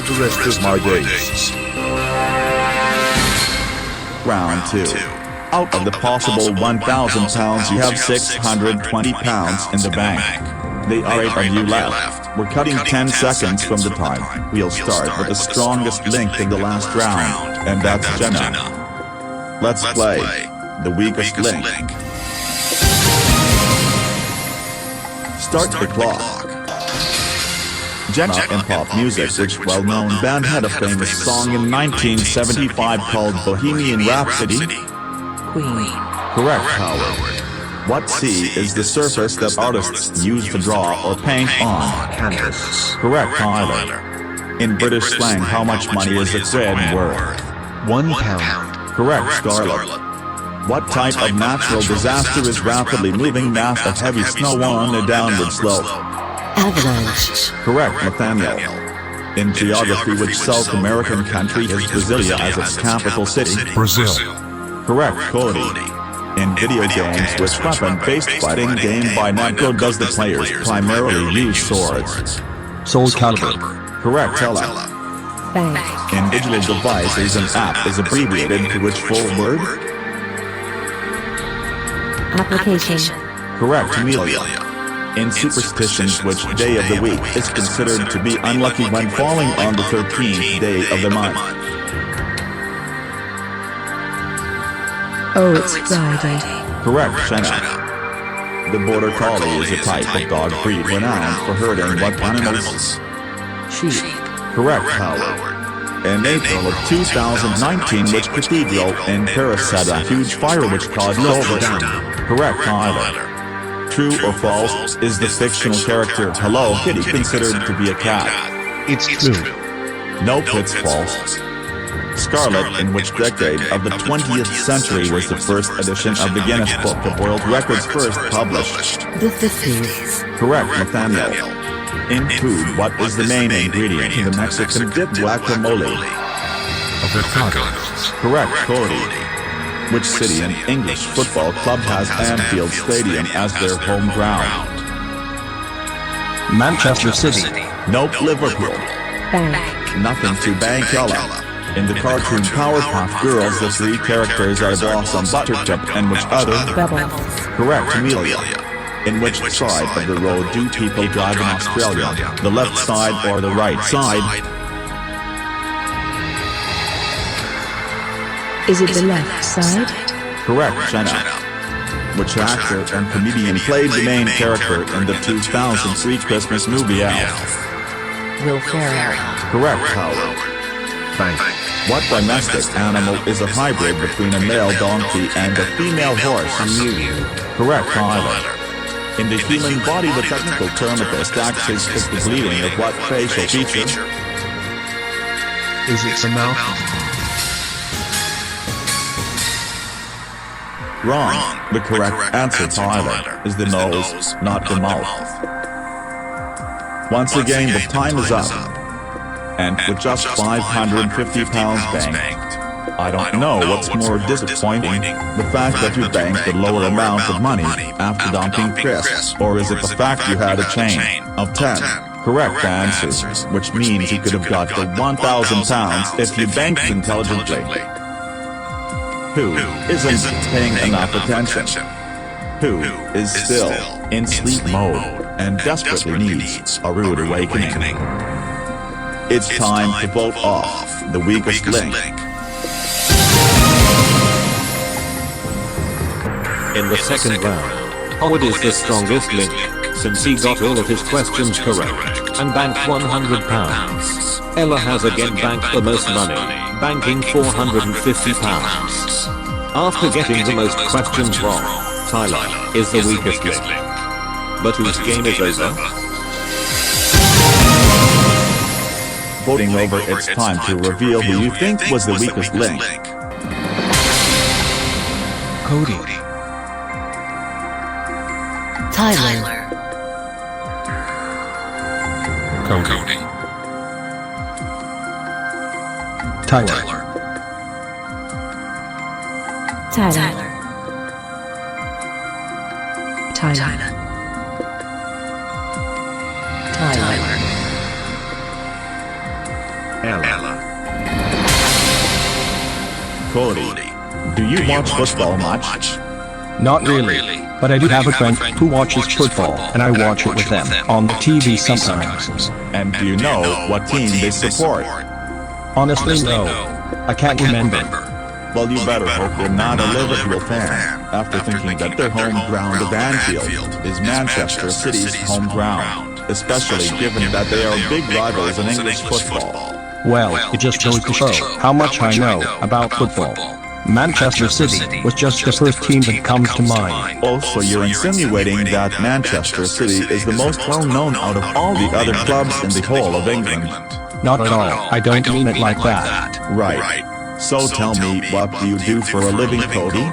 for the rest of my days. Round 2. Out of the possible 1,000 pounds, you have 620 pounds in the bank. They are 8 of you left. We're cutting 10 seconds from the time. We'll start with the strongest link in the last round, and that's Jenna. Let's play the weakest link. Start the clock. Jenna in pop music, which well-known band had a famous song in 1975 called Bohemian Rhapsody? Queen. Correct, Howard. What sea is the surface that artists use to draw or paint on? Canvas. Correct, Tyler. In British slang, how much money is a quid worth? £1. Correct, Scarlett. What type of natural disaster is rapidly moving mass of heavy snow on a downward slope? Avalanche. Correct, Nathaniel. In geography, which South American country has Brasilia as its capital city? Brazil. Correct, Cody. In video games, which weapon-based fighting game by Namco does the players primarily use swords? Soul Calibur. Correct, Tella. Bank. In digital devices, an app is abbreviated to which full word? Application. Correct, Amelia. In superstitions, which day of the week is considered to be unlucky when falling on the 13th day of the month? Oh, it's Friday. Correct, Shanna. The Border Collie is a type of dog breed renowned for herding what animals? Sheep. Correct, Howard. In April of 2019, which cathedral in Paris had a huge fire which caused Notre Dame? Correct, Tyler. True or false, is the fictional character Hello Kitty considered to be a cat? It's true. Nope, it's false. Scarlett, in which decade of the 20th century was the first edition of the Guinness Book of World Records first published? The 50s. Correct, Nathaniel. In food, what is the main ingredient in the Mexican dip guacamole? Avocados. Correct, Cody. Which city and English football club has Anfield Stadium as their home ground? Manchester City. Nope, Liverpool. Bank. Nothing to bank, Ella. In the cartoon Powerpuff Girls, the 3 characters are Blossom, Buttercup, and which other? Bubbles. Correct, Amelia. In which side of the road do people drive in Australia? The left side or the right side? Is it the left side? Correct, Jenna. Which actor and comedian played the main character in the 2003 Christmas movie Elf? Will Ferrell. Correct, Howard. Bank. What domestic animal is a hybrid between a male donkey and a female horse? Correct, Tyler. In the human body, the technical term of this axis is the bleeding of what facial feature? Is it the mouth? Wrong. The correct answer, Tyler, is the nose, not the mouth. Once again, the time is up. And with just 550 pounds banked, I don't know what's more disappointing, the fact that you banked the lower amount of money after dumping Chris, or is it the fact you had a chain of 10 correct answers, which means you could have got the 1,000 pounds if you banked intelligently? Who isn't paying enough attention? Who is still in sleep mode and desperately needs a rude awakening? It's time to vote off the weakest link. In the second round, Howard is the strongest link, since he got all of his questions correct and banked £100. Ella has again banked the most money, banking £450. After getting the most questions wrong, Tyler is the weakest link. But whose game is over? Voting over, it's time to reveal who you think was the weakest link. Cody. Tyler. Cody. Tyler. Tyler. Tyler. Tyler. Ella. Cody, do you watch football much? Not really, but I do have a friend who watches football, and I watch it with them on the TV sometimes. And do you know what team they support? Honestly, no. I can't remember. Well, you better hope you're not a Liverpool fan after thinking that their home ground of Anfield is Manchester City's home ground, especially given that they are big rivals in English football. Well, it just goes to show how much I know about football. Manchester City was just the first team that comes to mind. Also, you're insinuating that Manchester City is the most well-known out of all the other clubs in the whole of England. Not at all. I don't mean it like that. Right. So tell me, what do you do for a living, Cody?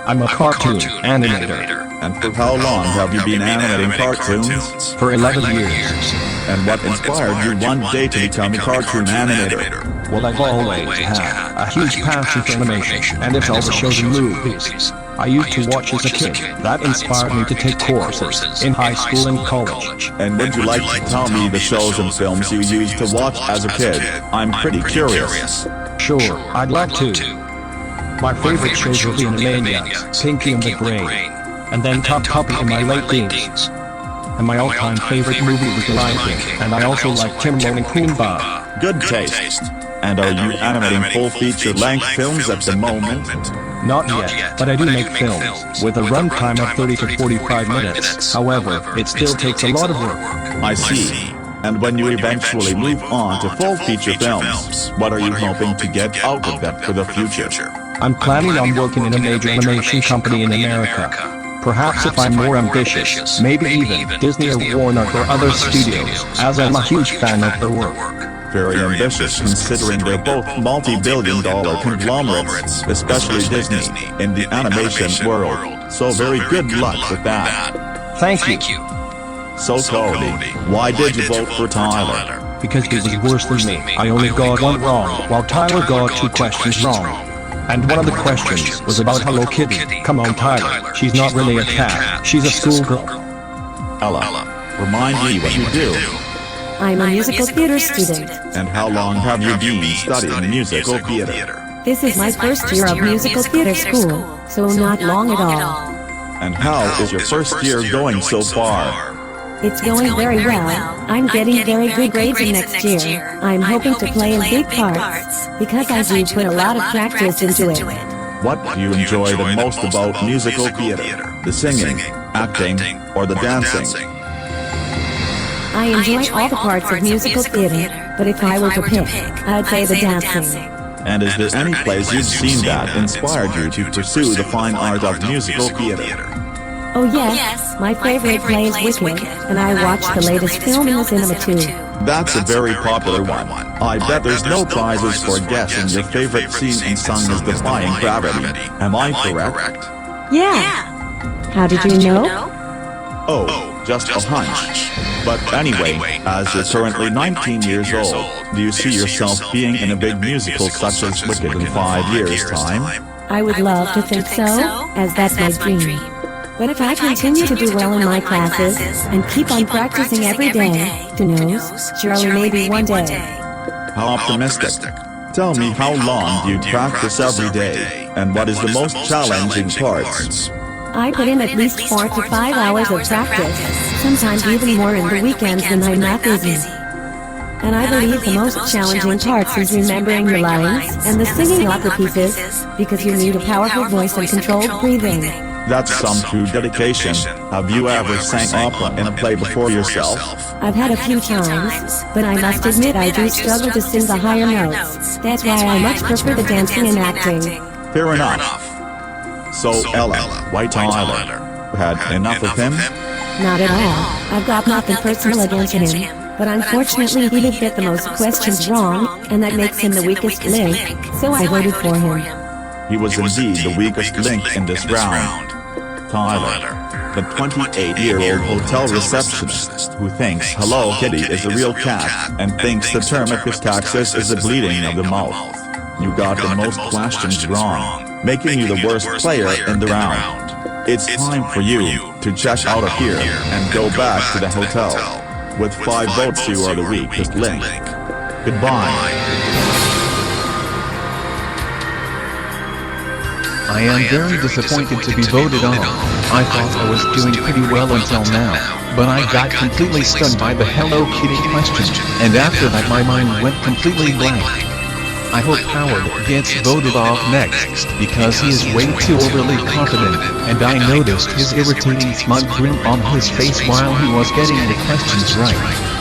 I'm a cartoon animator. And for how long have you been animating cartoons? For 11 years. And what inspired you one day to become a cartoon animator? Well, I've always had a huge passion for animation, and it's all the shows and movies I used to watch as a kid. That inspired me to take courses in high school and college. And would you like to tell me the shows and films you used to watch as a kid? I'm pretty curious. Sure, I'd love to. My favorite shows were the Animaniacs, Pinky and the Brain, and then Top Puppy in my late teens. And my all-time favorite movie was The Lion King, and I also like Timon and Pumbaa. Good taste. And are you animating full feature-length films at the moment? Not yet, but I do make films, with a runtime of 30 to 45 minutes. However, it still takes a lot of work. I see. And when you eventually move on to full feature films, what are you hoping to get out of them for the future? I'm planning on working in a major animation company in America. Perhaps if I'm more ambitious, maybe even Disney or Warner or other studios, as I'm a huge fan of their work. Very ambitious, considering they're both multi-billion-dollar conglomerates, especially Disney, in the animation world. So very good luck with that. Thank you. So Cody, why did you vote for Tyler? Because he was worse than me. I only got one wrong, while Tyler got 2 questions wrong. And one of the questions was about Hello Kitty. Come on, Tyler. She's not really a cat. She's a schoolgirl. Ella, remind me what you do. I'm a musical theater student. And how long have you been studying musical theater? This is my first year of musical theater school, so not long at all. And how is your first year going so far? It's going very well. I'm getting very good grades in next year. I'm hoping to play in big parts, because I do put a lot of practice into it. What do you enjoy the most about musical theater? The singing, acting, or the dancing? I enjoy all the parts of musical theater, but if I were to pick, I'd say the dancing. And is there any place you've seen that inspired you to pursue the fine art of musical theater? Oh yes, my favorite play is Wicked, and I watched the latest film in the cinema too. That's a very popular one. I bet there's no prizes for guessing your favorite scene in song is Defying Gravity. Am I correct? Yeah. How did you know? Oh, just a hunch. But anyway, as you're currently 19 years old, do you see yourself being in a big musical such as Wicked in 5 years' time? I would love to think so, as that's my dream. But if I continue to do well in my classes and keep on practicing every day, who knows, surely maybe one day. How optimistic. Tell me, how long do you practice every day? And what is the most challenging parts? I put in at least 4 to 5 hours of practice, sometimes even more in the weekends when I'm not busy. And I believe the most challenging parts is remembering your lines and the singing opera pieces, because you need a powerful voice and controlled breathing. That's some true dedication. Have you ever sang opera in a play before yourself? I've had a few times, but I must admit I do struggle to sing the higher notes. That's why I much prefer the dancing and acting. Fair enough. So Ella, why Tyler? Had enough of him? Not at all. I've got nothing personal against him. But unfortunately he did get the most questions wrong, and that makes him the weakest link, so I voted for him. He was indeed the weakest link in this round. Tyler, the 28-year-old hotel receptionist who thinks Hello Kitty is a real cat and thinks the term epistaxis is the bleeding of the mouth. You got the most questions wrong, making you the worst player in the round. It's time for you to check out of here and go back to the hotel. With 5 votes, you are the weakest link. Goodbye. I am very disappointed to be voted on. I thought I was doing pretty well until now, but I got completely stunned by the Hello Kitty question, and after that my mind went completely blank. I hope Howard gets voted off next, because he is way too overly confident, and I noticed his irritating smug grin on his face while he was getting the questions right.